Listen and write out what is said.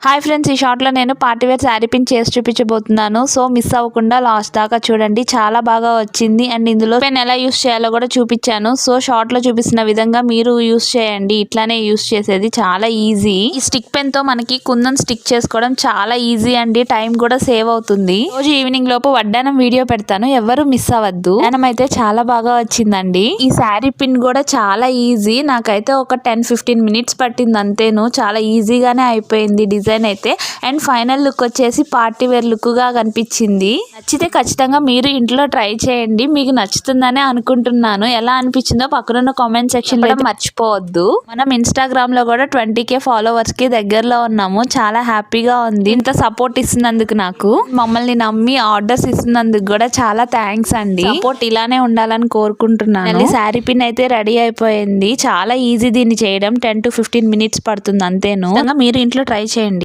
Hi friends, ఈ షార్ట్లో నేను పార్టీ వేర్ శారీ పిన్ చేసి చూపించబోతున్నాను. సో మిస్ అవ్వకుండా లాస్ట్ దాకా చూడండి. చాలా బాగా వచ్చింది. అండ్ ఇందులో పెన్ ఎలా యూస్ చేయాలో కూడా చూపించాను. సో షార్ట్లో చూపిస్తున్న విధంగా మీరు యూస్ చేయండి. ఇట్లానే యూస్ చేసేది చాలా ఈజీ. ఈ స్టిక్ పెన్ తో మనకి కుందన్ స్టిక్ చేసుకోవడం చాలా ఈజీ అండి. టైం కూడా సేవ్ అవుతుంది. రోజు ఈవినింగ్ లోపు వడ్డానం వీడియో పెడతాను, ఎవరు మిస్ అవ్వద్దు. వడ్డానం అయితే చాలా బాగా వచ్చిందండి. ఈ శారీ పిన్ కూడా చాలా ఈజీ. నాకైతే ఒక 10-15 మినిట్స్ పట్టింది అంతేను. చాలా ఈజీగానే అయిపోయింది డిజైన్ అయితే. అండ్ ఫైనల్ లుక్ వచ్చేసి పార్టీ వేర్ లుక్ గా కనిపించింది. నచ్చితే ఖచ్చితంగా మీరు ఇంట్లో ట్రై చేయండి. మీకు నచ్చుతుందనే అనుకుంటున్నాను. ఎలా అనిపించిందో పక్కనున్న కామెంట్ సెక్షన్ లో మర్చిపోవద్దు. మనం ఇన్స్టాగ్రామ్ లో కూడా 20K ఫాలోవర్స్ కి దగ్గరలో ఉన్నాము. చాలా హ్యాపీగా ఉంది. ఇంత సపోర్ట్ ఇస్తున్నందుకు, నాకు మమ్మల్ని నమ్మి ఆర్డర్స్ ఇస్తున్నందుకు కూడా చాలా థ్యాంక్స్ అండి. సపోర్ట్ ఇలానే ఉండాలని కోరుకుంటున్నాను. శారీ పిన్ అయితే రెడీ అయిపోయింది. చాలా ఈజీ దీన్ని చేయడం. 10-15 మినిట్స్ పడుతుంది అంతేను. మీరు ఇంట్లో ట్రై చేయండి.